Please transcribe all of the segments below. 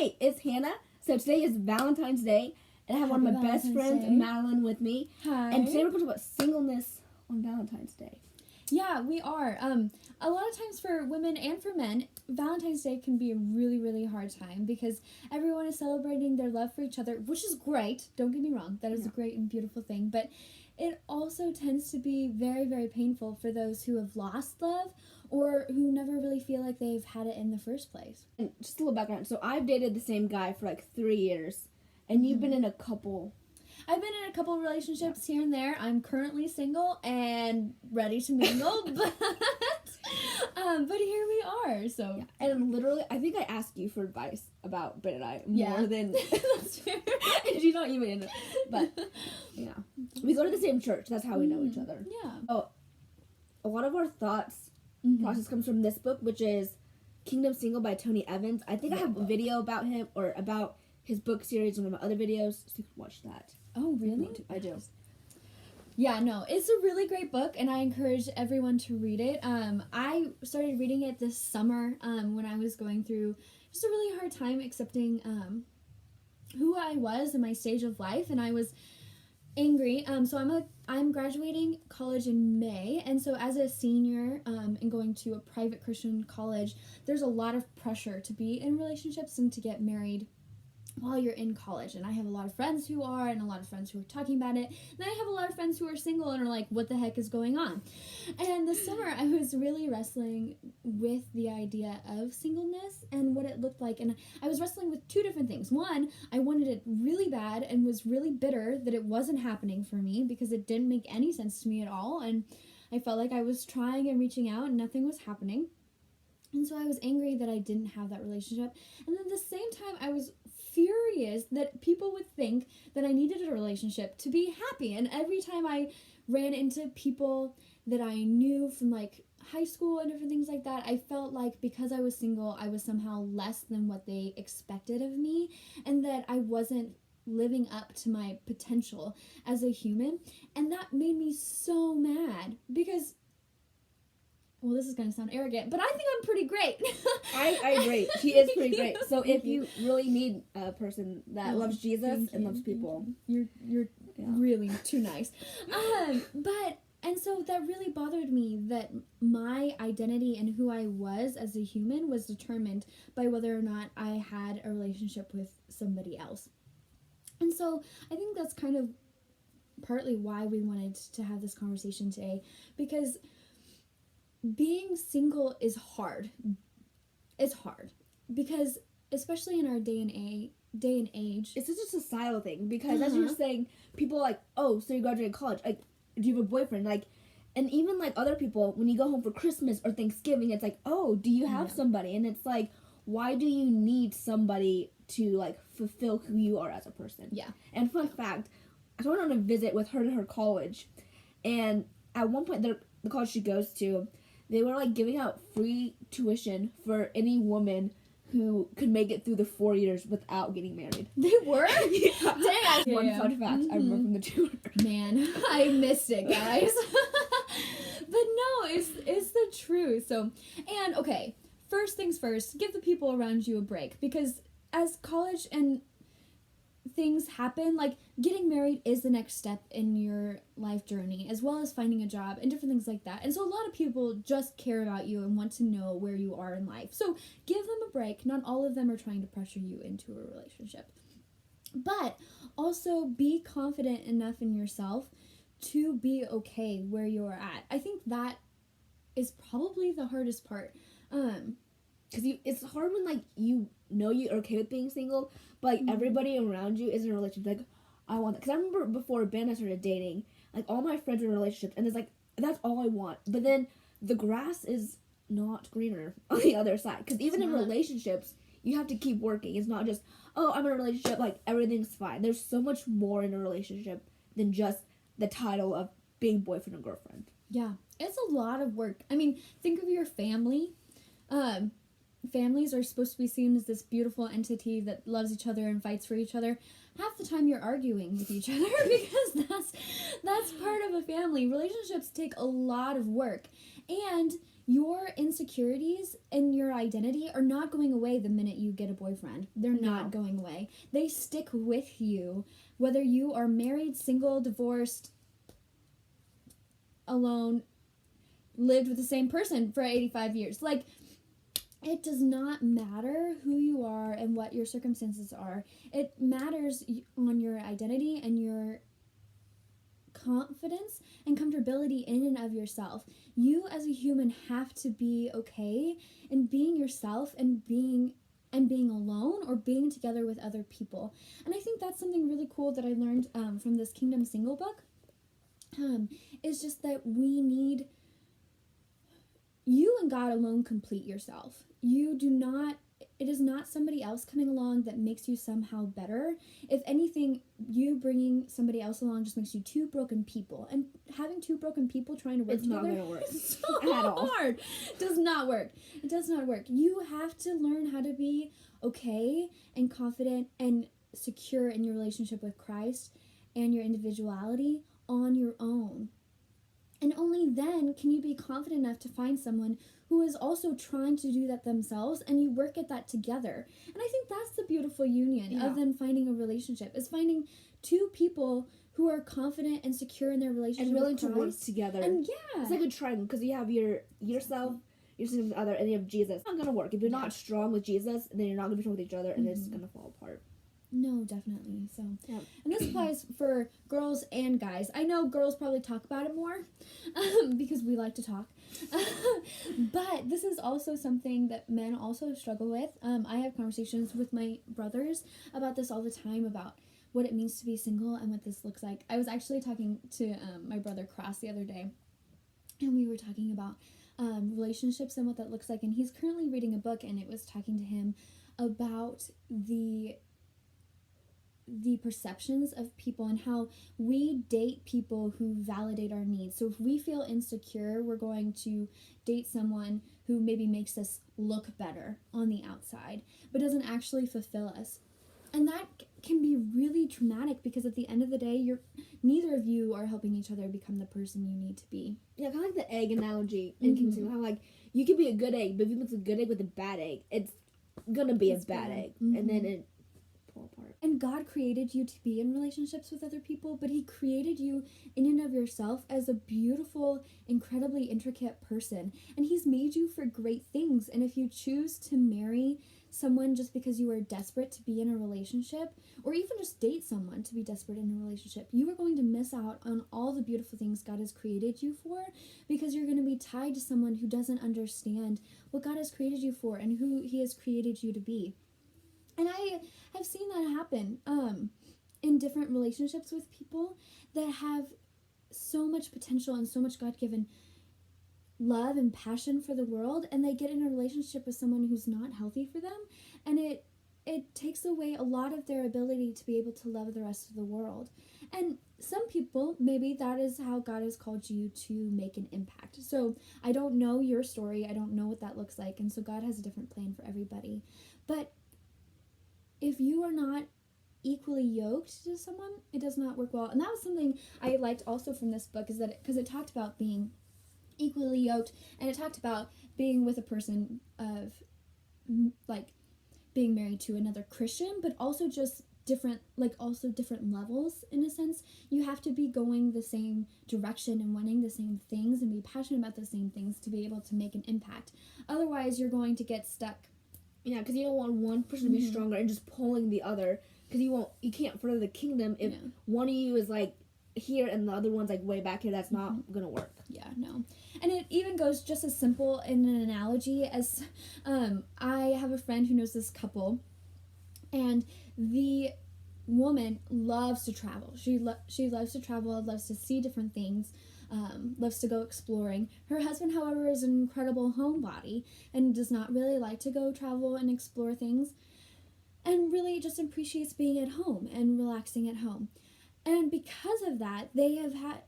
hey, it's Hannah. So today is Valentine's Day, and I have one of my best friends, Madeline, with me. Hi. And today we're going to talk about singleness on Valentine's Day. Yeah, we are. A lot of times for women and for men, Valentine's Day can be a really, really hard time because everyone is celebrating their love for each other, which is great. Don't get me wrong. That is a great and beautiful thing. But it also tends to be very, very painful for those who have lost love or who never really feel like they've had it in the first place. And just a little background. So I've dated the same guy for like 3 years, and you've been in a couple. I've been in a couple of relationships here and there. I'm currently single and ready to mingle, but here we are. So And literally, I think I asked you for advice about Ben and I more than that's fair. and she's not even in it. But we go to the same church. That's how we know each other. Yeah. Oh, a lot of our thoughts process comes from this book, which is Kingdom Single by Tony Evans. I think I have a video about him or about his book series in one of my other videos, so you can watch that. Oh, really? I do. Yeah, no, it's a really great book, and I encourage everyone to read it. I started reading it this summer when I was going through just a really hard time accepting who I was in my stage of life, and I was angry. So I'm graduating college in May, and so as a senior and going to a private Christian college, there's a lot of pressure to be in relationships and to get married while you're in college. And I have a lot of friends who are, and a lot of friends who are talking about it. And I have a lot of friends who are single and are like, what the heck is going on? And this summer I was really wrestling with the idea of singleness and what it looked like. And I was wrestling with two different things. One, I wanted it really bad and was really bitter that it wasn't happening for me because it didn't make any sense to me at all. And I felt like I was trying and reaching out and nothing was happening. And so I was angry that I didn't have that relationship. And then at the same time, I was furious that people would think that I needed a relationship to be happy. And every time I ran into people that I knew from like high school and different things like that, I felt like because I was single, I was somehow less than what they expected of me, and that I wasn't living up to my potential as a human. And that made me so mad because, well, this is going to sound arrogant, but I think I'm pretty great. I agree. She is pretty great. So if you really need a person that loves Jesus and loves people, you're really too nice. And so that really bothered me that my identity and who I was as a human was determined by whether or not I had a relationship with somebody else. And so I think that's kind of partly why we wanted to have this conversation today, because being single is hard. It's hard because, especially in our day and age, it's just a societal thing. Because as you're saying, people are like, oh, so you graduated college, like, do you have a boyfriend? Like, and even like other people, when you go home for Christmas or Thanksgiving, it's like, oh, do you have somebody? And it's like, why do you need somebody to like fulfill who you are as a person? Yeah. And fun fact, I went on a visit with her to her college, and at one point, the college she goes to, they were like giving out free tuition for any woman who could make it through the 4 years without getting married. They were? Dang. One fun fact I remember from the tour. Man, I missed it, guys. But no, it's the truth. So, and okay, first things first, give the people around you a break, because as college and things happen, like getting married is the next step in your life journey, as well as finding a job and different things like that. And so a lot of people just care about you and want to know where you are in life. So give them a break. Not all of them are trying to pressure you into a relationship. But also be confident enough in yourself to be okay where you're at. I think that is probably the hardest part. Because it's hard when like you know you're okay with being single, but like everybody around you is in a relationship. Like, I want that. Because I remember before Ben and I started dating, like all my friends were in relationships, and it's like, that's all I want. But then the grass is not greener on the other side. Because even in relationships, you have to keep working. It's not just, oh, I'm in a relationship, like everything's fine. There's so much more in a relationship than just the title of being boyfriend and girlfriend. Yeah, it's a lot of work. I mean, think of your family. families are supposed to be seen as this beautiful entity that loves each other and fights for each other, half the time you're arguing with each other because that's part of a family. Relationships take a lot of work, and your insecurities and your identity are not going away the minute you get a boyfriend. They're not going away. They stick with you, whether you are married, single, divorced, alone, lived with the same person for 85 years. Like, it does not matter who you are and what your circumstances are. It matters on your identity and your confidence and comfortability in and of yourself. You as a human have to be okay in being yourself and being alone or being together with other people. And I think that's something really cool that I learned from this Kingdom Single book. Is just that we need you and God alone complete yourself. It is not somebody else coming along that makes you somehow better. If anything, you bringing somebody else along just makes you two broken people. And having two broken people trying to work together not gonna work is so hard. It does not work. It does not work. You have to learn how to be okay and confident and secure in your relationship with Christ and your individuality on your own. And only then can you be confident enough to find someone who is also trying to do that themselves, and you work at that together. And I think that's the beautiful union of then finding a relationship, is finding two people who are confident and secure in their relationship and willing with to Christ. work together. And it's like a triangle, because you have yourself, your significant other, and you have Jesus. It's not gonna work if you're not strong with Jesus. Then you're not gonna be strong with each other, and it's gonna fall apart. No, definitely. So, and this applies for girls and guys. I know girls probably talk about it more because we like to talk. But this is also something that men also struggle with. I have conversations with my brothers about this all the time, about what it means to be single and what this looks like. I was actually talking to my brother Cross the other day, and we were talking about relationships and what that looks like. And he's currently reading a book, and it was talking to him about the perceptions of people and how we date people who validate our needs. So if we feel insecure, we're going to date someone who maybe makes us look better on the outside, but doesn't actually fulfill us. And that can be really traumatic, because at the end of the day, neither of you are helping each other become the person you need to be. Yeah, kind of like the egg analogy in King Single. How like you can be a good egg, but if you mix a good egg with a bad egg, it's gonna be a bad egg, and then it fall apart. And God created you to be in relationships with other people, but He created you in and of yourself as a beautiful, incredibly intricate person. And He's made you for great things. And if you choose to marry someone just because you are desperate to be in a relationship, or even just date someone to be desperate in a relationship, you are going to miss out on all the beautiful things God has created you for, because you're going to be tied to someone who doesn't understand what God has created you for and who He has created you to be. And I have seen that happen in different relationships with people that have so much potential and so much God-given love and passion for the world, and they get in a relationship with someone who's not healthy for them, and it takes away a lot of their ability to be able to love the rest of the world. And some people, maybe that is how God has called you to make an impact. So I don't know your story, I don't know what that looks like, and so God has a different plan for everybody. But if you are not equally yoked to someone, it does not work well. And that was something I liked also from this book, is that because it talked about being equally yoked, and it talked about being with a person of like being married to another Christian, but also just different levels in a sense. You have to be going the same direction and wanting the same things and be passionate about the same things to be able to make an impact. Otherwise, you're going to get stuck. Yeah, because you don't want one person to be stronger and just pulling the other, because you can't further the kingdom if one of you is like here and the other one's like way back here. That's not gonna work. Yeah, no. And it even goes just as simple in an analogy as I have a friend who knows this couple, and the woman loves to travel. She loves to travel, loves to see different things, loves to go exploring. Her husband, however, is an incredible homebody and does not really like to go travel and explore things, and really just appreciates being at home and relaxing at home. And because of that, they have had,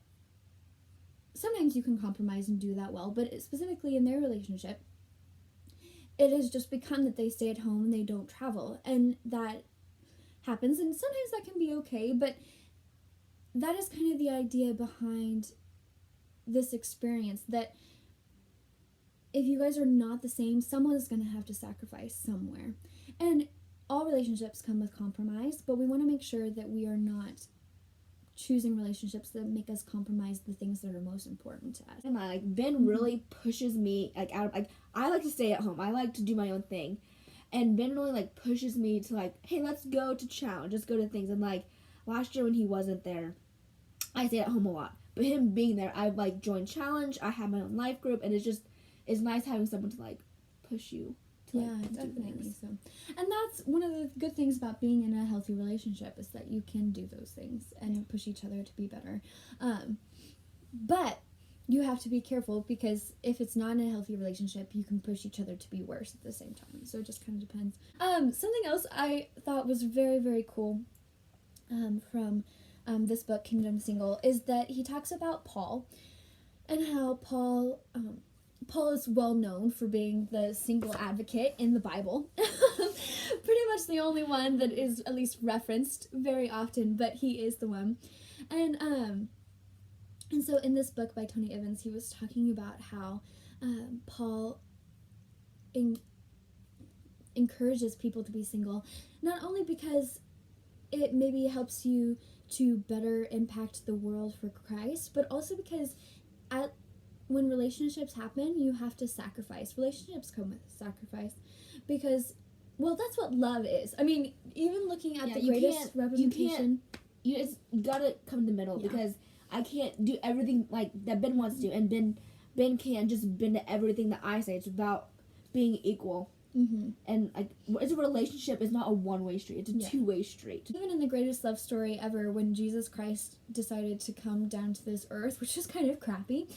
sometimes you can compromise and do that well, but specifically in their relationship, it has just become that they stay at home and they don't travel, and that happens, and sometimes that can be okay, but that is kind of the idea behind this experience, that if you guys are not the same, someone is going to have to sacrifice somewhere. And all relationships come with compromise, but we want to make sure that we are not choosing relationships that make us compromise the things that are most important to us. And Ben really pushes me out. I like to stay at home. I like to do my own thing, and Ben really pushes me to hey, let's go to challenge, let's go to things. And last year when he wasn't there, I stayed at home a lot. But him being there, I joined challenge. I have my own life group, and it's nice having someone to push you. Definitely. So, and that's one of the good things about being in a healthy relationship, is that you can do those things and push each other to be better. But you have to be careful, because if it's not in a healthy relationship, you can push each other to be worse at the same time. So it just kind of depends. Something else I thought was very, very cool from this book, Kingdom Single, is that he talks about Paul, and how Paul is well known for being the single advocate in the Bible. Pretty much the only one that is at least referenced very often, but he is the one. And so in this book by Tony Evans, he was talking about how Paul encourages people to be single, not only because it maybe helps you to better impact the world for Christ, but also because when relationships happen, you have to sacrifice. Relationships come with sacrifice, because, well, that's what love is. I mean, even looking at the greatest representation, you gotta come in the middle, because I can't do everything that Ben wants to do, and Ben can't just bend to everything that I say. It's about being equal. Mm-hmm. And it's a relationship. It's not a one-way street. It's a two-way street. Even in the greatest love story ever, when Jesus Christ decided to come down to this earth, which is kind of crappy,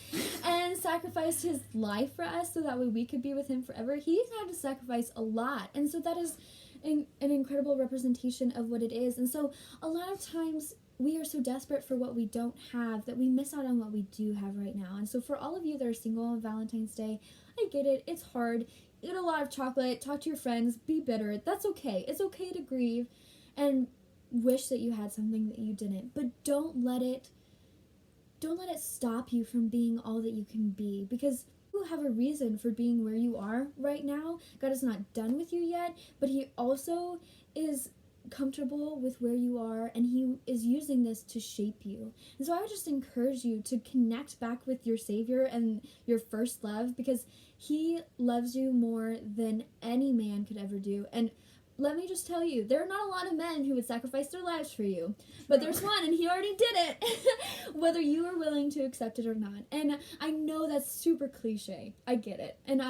and sacrificed his life for us so that way we could be with him forever, he had to sacrifice a lot. And so that is an incredible representation of what it is. And so a lot of times we are so desperate for what we don't have that we miss out on what we do have right now. And so for all of you that are single on Valentine's Day, I get it. It's hard. Eat a lot of chocolate, talk to your friends, be bitter. That's okay. It's okay to grieve and wish that you had something that you didn't. But don't let it stop you from being all that you can be, because you have a reason for being where you are right now. God is not done with you yet, but he also is comfortable with where you are, and he is using this to shape you. And so I would just encourage you to connect back with your Savior and your first love, because he loves you more than any man could ever do. And let me just tell you, there are not a lot of men who would sacrifice their lives for you, but there's one, and he already did it, whether you are willing to accept it or not. And I know that's super cliche. I get it. And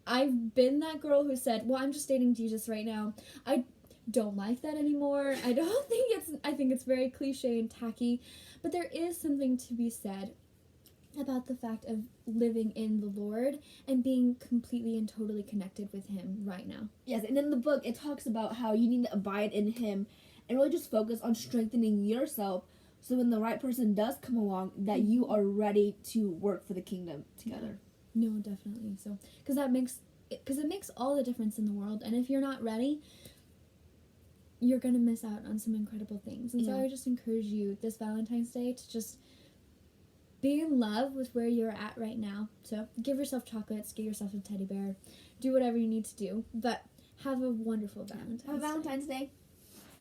I've been that girl who said, well, I'm just dating Jesus right now. I don't like that anymore. I think it's very cliche and tacky, but there is something to be said about the fact of living in the Lord and being completely and totally connected with him right now. Yes, and in the book it talks about how you need to abide in him and really just focus on strengthening yourself, so when the right person does come along, that you are ready to work for the kingdom together. No, definitely. So because it makes all the difference in the world, and if you're not ready, you're gonna miss out on some incredible things. And so I just encourage you this Valentine's Day to just be in love with where you're at right now. So give yourself chocolates, get yourself a teddy bear, do whatever you need to do, but have a wonderful Valentine's Day. Have a Valentine's Day.